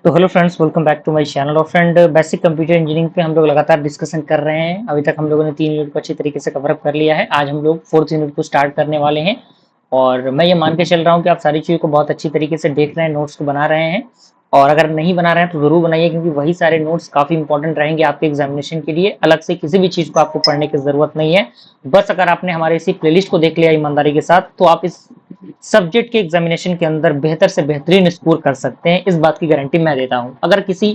तो hello friends, welcome back to my channel. और friend, basic computer engineering पे हम लोग लगातार डिस्कशन कर रहे हैं। अभी तक हम लोगों ने 3 यूनिट को अच्छी तरीके से कवर अप कर लिया है। आज हम लोग 4th यूनिट को स्टार्ट करने वाले हैं और मैं ये मान के चल रहा हूँ कि आप सारी चीज़ों को बहुत अच्छी तरीके से देख रहे हैं, नोट्स को बना रहे हैं। और अगर नहीं बना रहे हैं तो ज़रूर बनाइए, क्योंकि वही सारे नोट्स काफ़ी इंपॉर्टेंट रहेंगे आपके एग्जामिनेशन के लिए। अलग से किसी भी चीज़ को आपको पढ़ने की ज़रूरत नहीं है। बस अगर आपने हमारे इसी प्लेलिस्ट को देख लिया ईमानदारी के साथ, तो आप इस सब्जेक्ट के एग्जामिनेशन के अंदर बेहतर से बेहतरीन स्कोर कर सकते हैं। इस बात की गारंटी मैं देता हूं, अगर किसी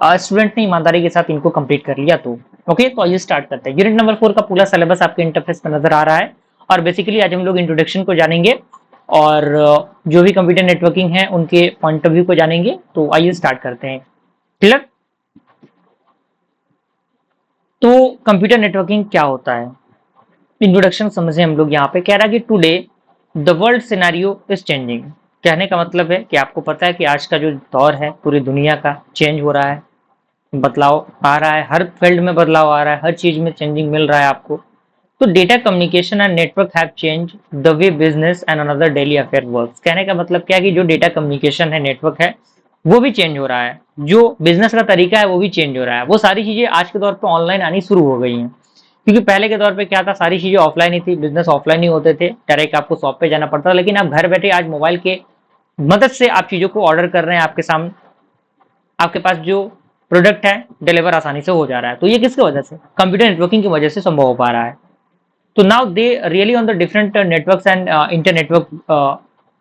स्टूडेंट ने ईमानदारी के साथ इनको कंप्लीट कर लिया तो। ओके, तो आइए स्टार्ट करते हैं। यूनिट नंबर 4 का पूरा सिलेबस आपके इंटरफेस पर नजर आ रहा है। और बेसिकली आज हम लोग इंट्रोडक्शन को जानेंगे और जो भी कंप्यूटर नेटवर्किंग है उनके पॉइंट ऑफ व्यू को जानेंगे। तो आइए स्टार्ट करते हैं। क्लियर? तो कंप्यूटर नेटवर्किंग क्या होता है, इंट्रोडक्शन समझे हम लोग। यहाँ पे कह रहा है कि today the world scenario is changing. कहने का मतलब है कि आपको पता है कि आज का जो दौर है पूरी दुनिया का चेंज हो रहा है, बदलाव आ रहा है, हर फील्ड में बदलाव आ रहा है, हर चीज में चेंजिंग मिल रहा है आपको। तो data communication and network have change the way business and another daily affair works. कहने का मतलब क्या है कि जो डेटा कम्युनिकेशन है, नेटवर्क है, वो भी चेंज हो रहा है। जो बिजनेस का तरीका है वो भी चेंज हो रहा है। वो सारी चीजें आज के दौर पे ऑनलाइन आनी शुरू हो गई हैं, क्योंकि पहले के दौर पे क्या था, सारी चीजें ऑफलाइन ही थी, बिजनेस ऑफलाइन ही होते थे, डायरेक्ट आपको शॉप पे जाना पड़ता था। लेकिन आप घर बैठे आज मोबाइल के मदद से आप चीजों को ऑर्डर कर रहे हैं, आपके सामने आपके पास जो प्रोडक्ट है डिलीवर आसानी से हो जा रहा है। तो ये किसकी वजह से? कंप्यूटर नेटवर्किंग की वजह से संभव हो पा रहा है। तो now they really on the different networks and inter network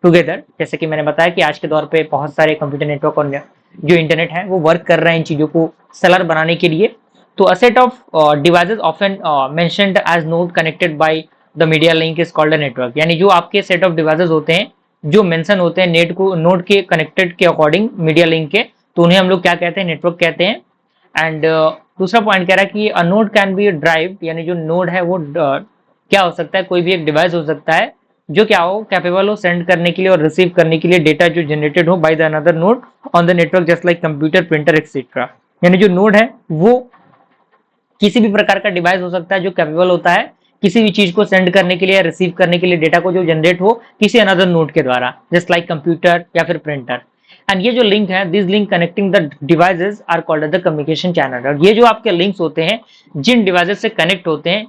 together. जैसे कि मैंने बताया कि आज के दौर पे बहुत सारे कंप्यूटर नेटवर्क और जो इंटरनेट है वो वर्क कर रहे हैं इन चीजों को सेलर बनाने के लिए। तो a set of devices often mentioned as node connected by the media link is called a network. यानी जो आपके सेट ऑफ डिवाइसेस होते हैं जो मेंशन होते हैं नेट को नोड के कनेक्टेड के अकॉर्डिंग मीडिया लिंक के, तो उन्हें हम लोग क्या कहते हैं? नेटवर्क कहते हैं। एंड दूसरा पॉइंट कह रहा है कि a node can be drive, यानी जो नोड है वो क्या हो सकता है? कोई भी एक डिवाइस हो सकता है जो क्या हो, कैपेबल हो सेंड करने के लिए और रिसीव करने के लिए डेटा जो जनरेटेड हो by the another node on the network, just like computer, printer etcetera. यानी जो नोड है वो किसी भी प्रकार का डिवाइस हो सकता है जो कैपेबल होता है किसी भी चीज को सेंड करने के लिए या रिसीव करने के लिए, डेटा को जो जनरेट हो किसी अनदर नोड के द्वारा, जस्ट लाइक कंप्यूटर या फिर प्रिंटर। एंड ये जो लिंक है, this link connecting the devices are called the communication channel. और ये जो आपके लिंक्स होते हैं जिन डिवाइसेस से कनेक्ट होते हैं,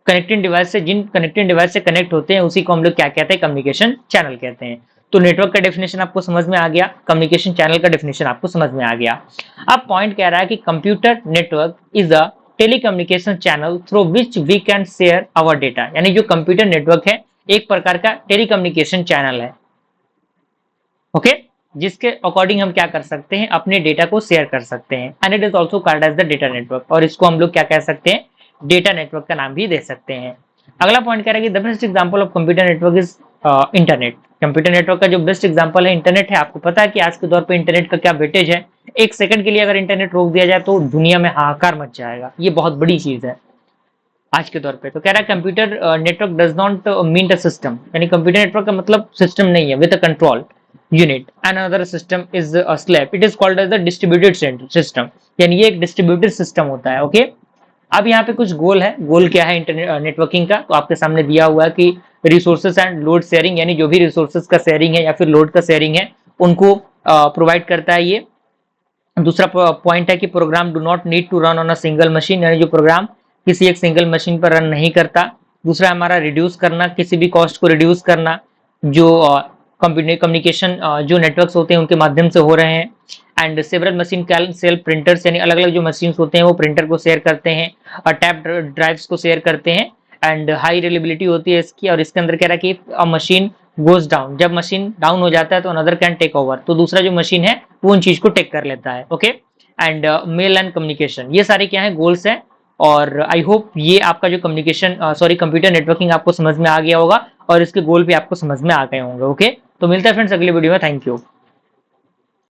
जिन कनेक्टिंग डिवाइस से कनेक्ट होते हैं, उसी को हम लोग क्या कहते हैं? कम्युनिकेशन चैनल कहते हैं। तो नेटवर्क का डेफिनेशन आपको समझ में आ गया, कम्युनिकेशन चैनल का डेफिनेशन आपको समझ में आ गया। अब पॉइंट कह रहा है कि computer network is a telecommunication channel through which we can share our data. यानी जो कंप्यूटर नेटवर्क है एक प्रकार का टेलीकम्युनिकेशन चैनल है, ओके, जिसके अकॉर्डिंग हम क्या कर सकते हैं? अपने डेटा को शेयर कर सकते हैं। And it is also called as the data network, और इसको हम लोग क्या कह सकते हैं? डेटा नेटवर्क का नाम भी दे सकते हैं। अगला पॉइंट कह रहा है कि the best example of computer network is internet. Computer network का जो बेस्ट एग्जांपल है इंटरनेट है। आपको पता है कि आज के दौर पे इंटरनेट का क्या वेटेज है? एक सेकंड के लिए अगर इंटरनेट रोक दिया जाए तो दुनिया में हाहाकार मच जाएगा। ये बहुत बड़ी चीज है आज के दौर पे। तो कह रहा है computer network does not mean the system. यानी कंप्यूटर नेटवर्क का मतलब सिस्टम नहीं है with a control unit and another system is a slab, it is called as the distributed system. यानी ये एक डिस्ट्रीब्यूटेड सिस्टम होता है। ओके, अब यहाँ पे कुछ गोल है। गोल क्या है इंटरनेट नेटवर्किंग का? तो आपके सामने दिया हुआ है कि रिसोर्सेस एंड लोड शेयरिंग, यानी जो भी रिसोर्सेस का शेयरिंग है या फिर लोड का शेयरिंग है उनको प्रोवाइड करता है ये। दूसरा पॉइंट है कि program do not need to run on a single machine, यानी जो प्रोग्राम किसी एक सिंगल मशीन पर रन नहीं करता। दूसरा हमारा रिड्यूस करना, किसी भी कॉस्ट को रिड्यूस करना जो कम्युनिकेशन जो नेटवर्क्स होते हैं उनके माध्यम से हो रहे हैं। And several machine can sell printers, यानी अलग अलग जो मशीन होते हैं वो प्रिंटर को शेयर करते हैं और टैप ड्राइव्स को शेयर करते हैं। एंड हाई रिलेबिलिटी होती है इसकी। और इसके अंदर कह रहा है कि अ मशीन गोज डाउन, जब मशीन डाउन हो जाता है तो अनदर कैन टेक ओवर, तो दूसरा जो मशीन है वो उन चीज को टेक कर लेता है। Okay, and male and communication, ये सारे क्या है? गोल्स हैं। और आई होप ये आपका जो कम्युनिकेशन कंप्यूटर नेटवर्किंग आपको समझ में आ गया होगा और इसके गोल भी आपको समझ में आ गए होंगे। ओके, तो मिलता है फ्रेंड्स अगले वीडियो में। Thank you.